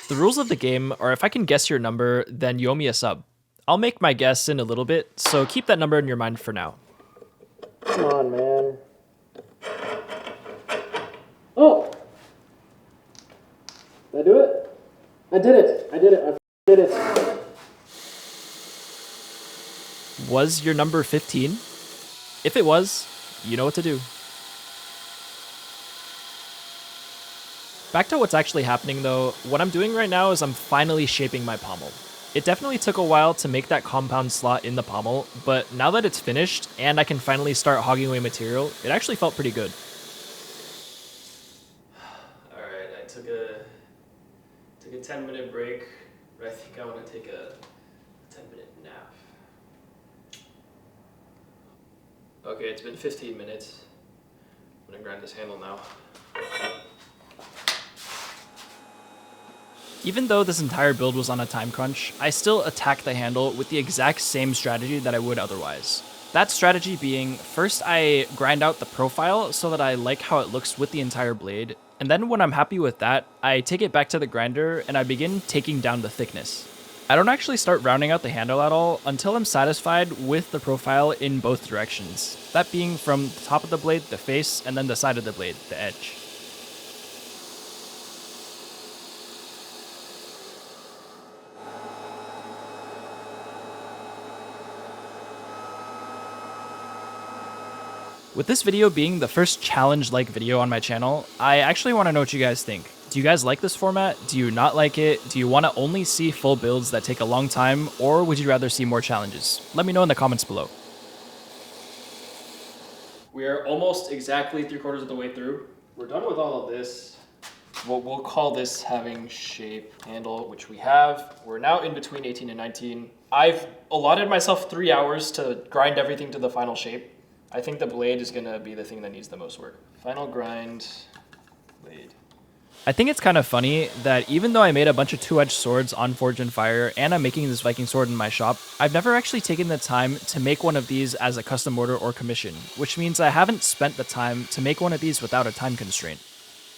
The rules of the game are if I can guess your number, then you owe me a sub. I'll make my guess in a little bit, so keep that number in your mind for now. Come on, man. Oh! Did I do it? I did it. I did it. Was your number 15? If it was, you know what to do. Back to what's actually happening though, what I'm doing right now is I'm finally shaping my pommel. It definitely took a while to make that compound slot in the pommel, but now that it's finished and I can finally start hogging away material, it actually felt pretty good. Alright, I took a 10-minute break, but I think I want to take a 10-minute nap. Okay, it's been 15 minutes. I'm gonna grind this handle now. Even though this entire build was on a time crunch, I still attacked the handle with the exact same strategy that I would otherwise. That strategy being, first I grind out the profile so that I like how it looks with the entire blade, and then when I'm happy with that, I take it back to the grinder and I begin taking down the thickness. I don't actually start rounding out the handle at all until I'm satisfied with the profile in both directions, that being from the top of the blade, the face, and then the side of the blade, the edge. With this video being the first challenge-like video on my channel, I actually want to know what you guys think. Do you guys like this format? Do you not like it? Do you want to only see full builds that take a long time, or would you rather see more challenges? Let me know in the comments below. We are almost exactly 3/4 of the way through. We're done with all of this. We'll call this having shape handle, which we have. We're now in between 18 and 19. I've allotted myself 3 hours to grind everything to the final shape. I think the blade is gonna be the thing that needs the most work. Final grind, blade. I think it's kind of funny that even though I made a bunch of 2-edged swords on Forge and Fire and I'm making this Viking sword in my shop, I've never actually taken the time to make one of these as a custom order or commission, which means I haven't spent the time to make one of these without a time constraint.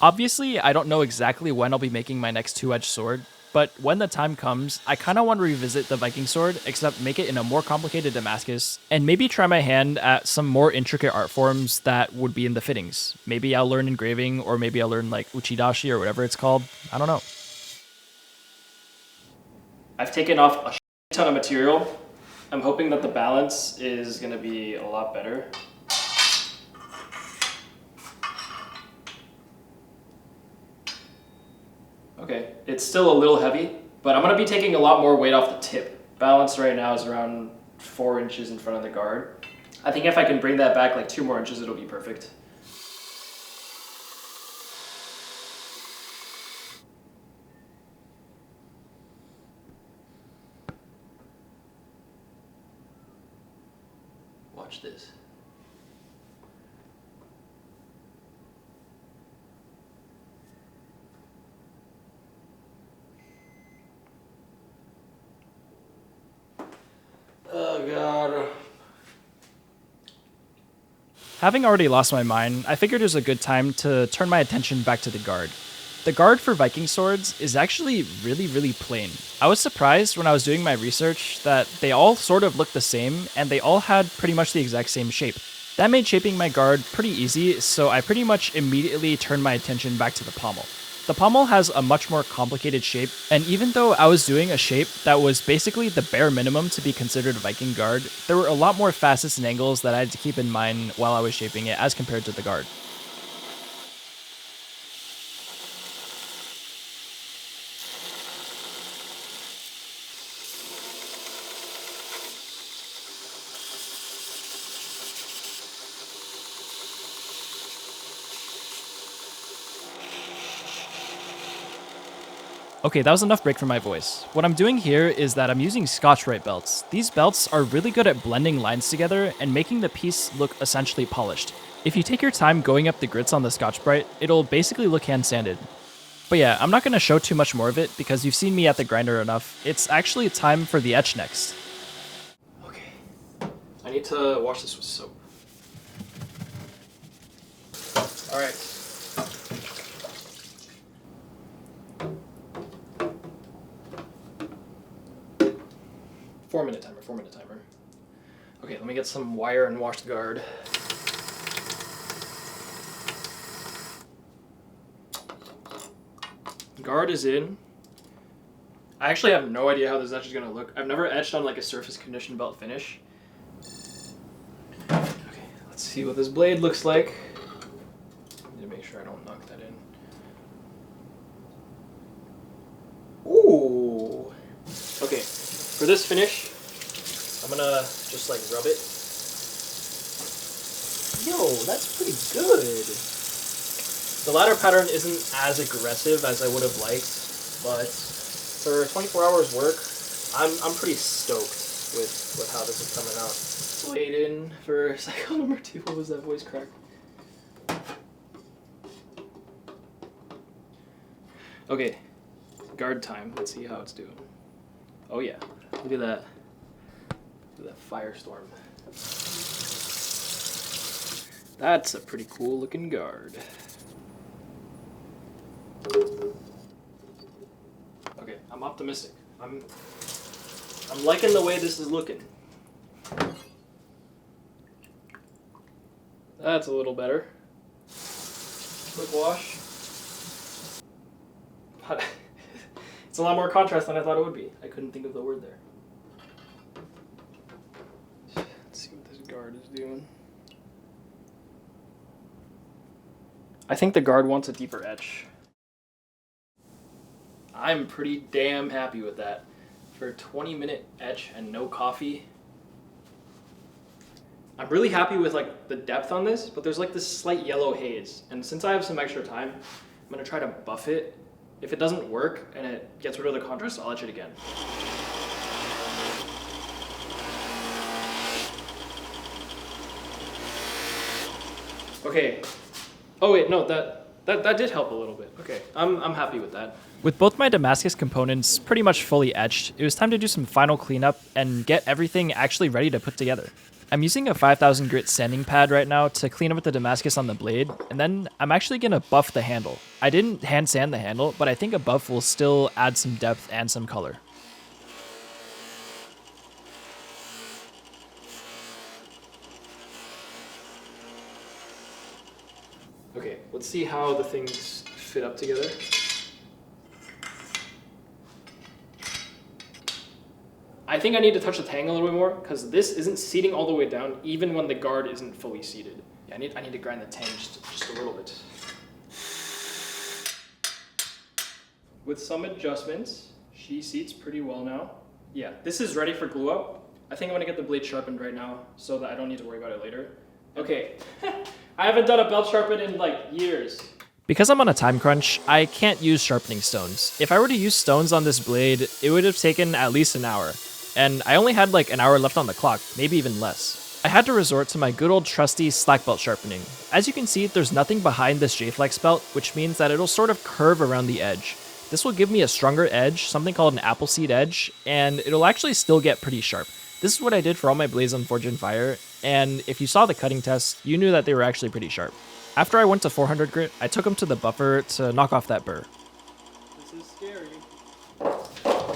Obviously, I don't know exactly when I'll be making my next 2-edged sword, but when the time comes, I kind of want to revisit the Viking sword, except make it in a more complicated Damascus, and maybe try my hand at some more intricate art forms that would be in the fittings. Maybe I'll learn engraving, or maybe I'll learn like uchidashi or whatever it's called. I don't know. I've taken off a ton of material. I'm hoping that the balance is going to be a lot better. Okay, it's still a little heavy, but I'm going to be taking a lot more weight off the tip. Balance right now is around 4 inches in front of the guard. I think if I can bring that back like 2 more inches, it'll be perfect. Watch this. Oh god. Having already lost my mind, I figured it was a good time to turn my attention back to the guard. The guard for Viking swords is actually really plain. I was surprised when I was doing my research that they all sort of looked the same and they all had pretty much the exact same shape. That made shaping my guard pretty easy, so I pretty much immediately turned my attention back to the pommel. The pommel has a much more complicated shape, and even though I was doing a shape that was basically the bare minimum to be considered a Viking guard, there were a lot more facets and angles that I had to keep in mind while I was shaping it as compared to the guard. Okay, that was enough break from my voice. What I'm doing here is that I'm using Scotch-Brite belts. These belts are really good at blending lines together and making the piece look essentially polished. If you take your time going up the grits on the Scotch-Brite, it'll basically look hand-sanded. But yeah, I'm not going to show too much more of it because you've seen me at the grinder enough. It's actually time for the etch next. Okay, I need to wash this with soap. Alright. 4-minute timer, 4-minute timer. Okay, let me get some wire and wash the guard. Guard is in. I actually have no idea how this etch is gonna look. I've never etched on like a surface conditioned belt finish. Okay, let's see what this blade looks like. Need to make sure I don't knock that in. Ooh. Okay, for this finish, I'm gonna just like rub it. Yo, that's pretty good. The ladder pattern isn't as aggressive as I would have liked, but for 24 hours work, I'm pretty stoked with how this is coming out. Blade in for cycle number 2. What was that voice crack? Okay, guard time. Let's see how it's doing. Oh yeah, look at that. Look at that firestorm. That's a pretty cool looking guard. Okay, I'm optimistic. I'm liking the way this is looking. That's a little better. Quick wash. It's a lot more contrast than I thought it would be. I couldn't think of the word there. Let's see what this guard is doing. I think the guard wants a deeper etch. I'm pretty damn happy with that. For a 20-minute etch and no coffee. I'm really happy with like the depth on this, but there's like this slight yellow haze. And since I have some extra time, I'm gonna try to buff it. If it doesn't work and it gets rid of the contrast, I'll etch it again. Okay. Oh wait, no, that That did help a little bit. Okay, I'm happy with that. With both my Damascus components pretty much fully etched, it was time to do some final cleanup and get everything actually ready to put together. I'm using a 5000 grit sanding pad right now to clean up the Damascus on the blade, and then I'm actually going to buff the handle. I didn't hand sand the handle, but I think a buff will still add some depth and some color. Okay, let's see how the things fit up together. I think I need to touch the Tang a little bit more because this isn't seating all the way down even when the guard isn't fully seated. Yeah, I need to grind the Tang just a little bit. With some adjustments, she seats pretty well now. Yeah, this is ready for glue up. I think I'm gonna get the blade sharpened right now so that I don't need to worry about it later. Okay, I haven't done a belt sharpen in like years. Because I'm on a time crunch, I can't use sharpening stones. If I were to use stones on this blade, it would have taken at least an hour. And I only had like an hour left on the clock, maybe even less. I had to resort to my good old trusty slack belt sharpening. As you can see, there's nothing behind this J-Flex belt, which means that it'll sort of curve around the edge. This will give me a stronger edge, something called an appleseed edge, and it'll actually still get pretty sharp. This is what I did for all my blades on Forge and Fire, and if you saw the cutting test, you knew that they were actually pretty sharp. After I went to 400 grit, I took them to the buffer to knock off that burr. This is scary. I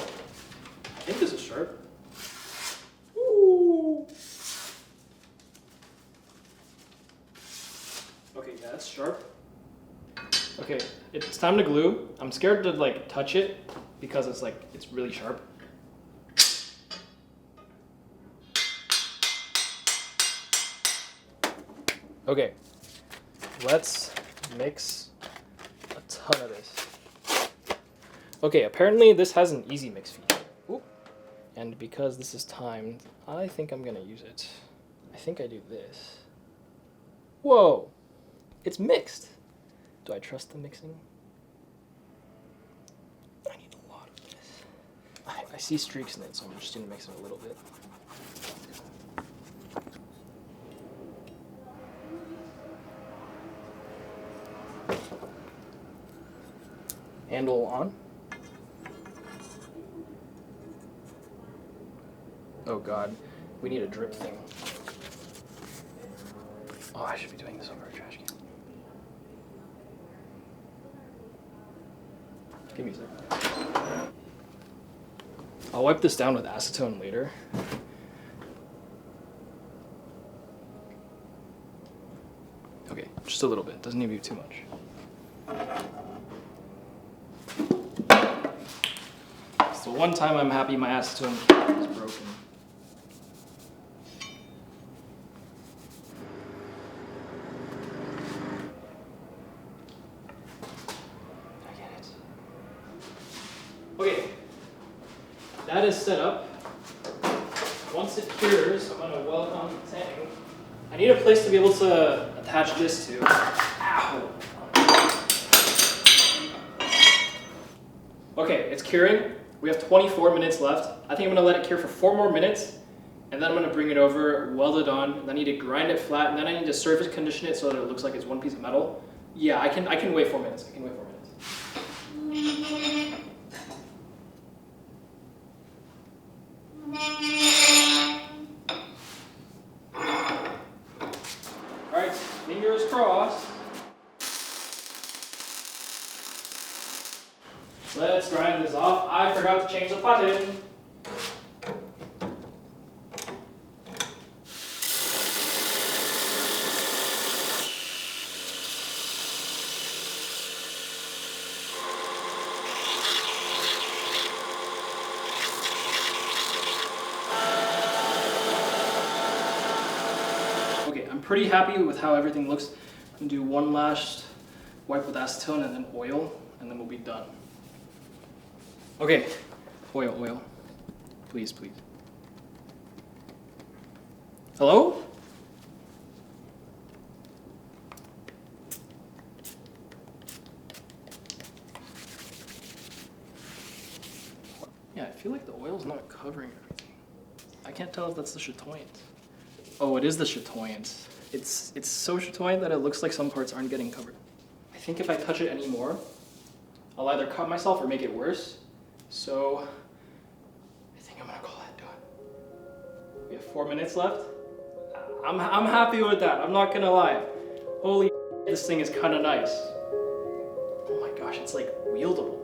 think this is sharp. Ooh. Okay, yeah, that's sharp. Okay, it's time to glue. I'm scared to like touch it because it's really sharp. Okay, let's mix a ton of this. Okay, apparently this has an easy mix feature. Ooh. And because this is timed, I think I'm gonna use it. I think I do this. Whoa, it's mixed. Do I trust the mixing? I need a lot of this. I see streaks in it, so I'm just gonna mix it a little bit. Handle on. Oh god, we need a drip thing. Oh, I should be doing this over a trash can. Give me a second. I'll wipe this down with acetone later. Okay, just a little bit, doesn't need to be too much. It's the one time I'm happy my acetone is broken. I get it. Okay, that is set up. Once it cures, I'm gonna weld on the Tang. I need a place to be able to attach this to. Ow! Okay, it's curing. We have 24 minutes left. I think I'm gonna let it cure for 4 more minutes, and then I'm gonna bring it over, weld it on, and then I need to grind it flat, and then I need to surface condition it so that it looks like it's one piece of metal. Yeah, I can wait 4 minutes. I can wait 4 minutes. All right, fingers crossed. Let's grind this off. I forgot to change the button. Okay, I'm pretty happy with how everything looks. I'm gonna do one last wipe with acetone and then oil, and then we'll be done. Okay, oil. Please, please. Hello? Yeah, I feel like the oil's not covering everything. I can't tell if that's the chatoyant. Oh, it is the chatoyant. It's so chatoyant that it looks like some parts aren't getting covered. I think if I touch it anymore, I'll either cut myself or make it worse. So I think I'm gonna call that done. We have 4 minutes left. I'm happy with that, I'm not gonna lie. Holy this thing is kinda nice. Oh my gosh, it's like wieldable.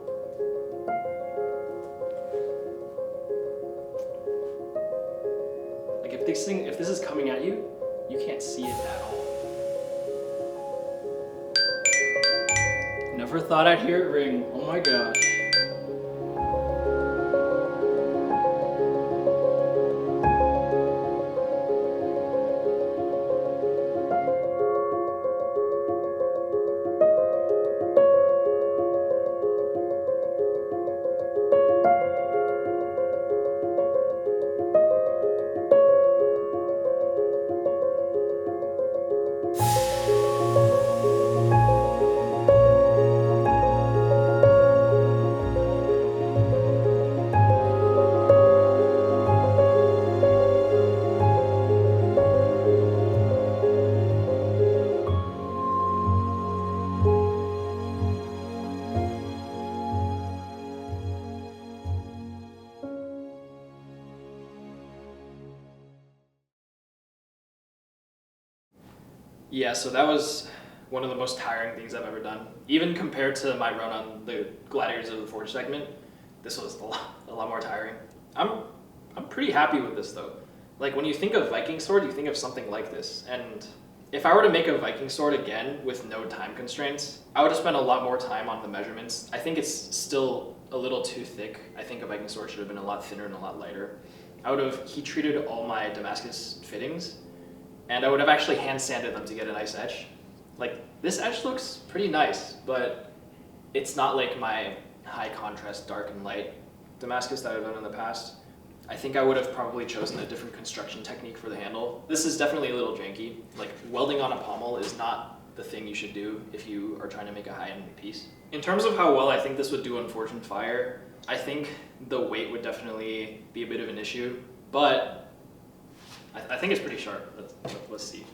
Like if this is coming at you, you can't see it at all. Never thought I'd hear it ring, oh my gosh. Yeah, so that was one of the most tiring things I've ever done. Even compared to my run on the Gladiators of the Forge segment, this was a lot more tiring. I'm pretty happy with this though. Like when you think of Viking Sword, you think of something like this. And if I were to make a Viking Sword again with no time constraints, I would have spent a lot more time on the measurements. I think it's still a little too thick. I think a Viking Sword should have been a lot thinner and a lot lighter. I would have heat treated all my Damascus fittings, and I would have actually hand sanded them to get a nice etch. Like, this etch looks pretty nice, but it's not like my high contrast dark and light Damascus that I've done in the past. I think I would have probably chosen a different construction technique for the handle. This is definitely a little janky. Like, welding on a pommel is not the thing you should do if you are trying to make a high-end piece. In terms of how well I think this would do on Forge and Fire, I think the weight would definitely be a bit of an issue, but I think it's pretty sharp. Let's see.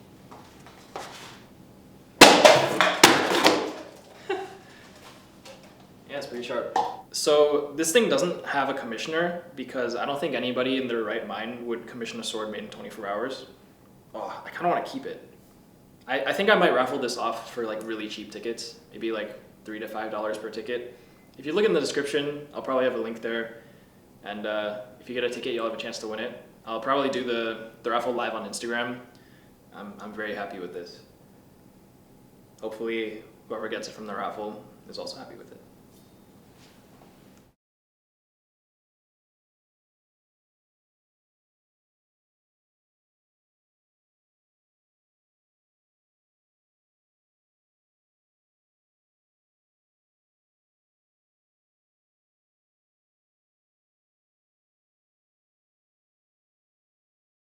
Yeah, it's pretty sharp. So this thing doesn't have a commissioner because I don't think anybody in their right mind would commission a sword made in 24 hours. Oh, I kind of want to keep it. I think I might raffle this off for like really cheap tickets, maybe like $3 to $5 per ticket. If you look in the description, I'll probably have a link there. And if you get a ticket, you'll have a chance to win it. I'll probably do the raffle live on Instagram. I'm very happy with this. Hopefully whoever gets it from the raffle is also happy with it.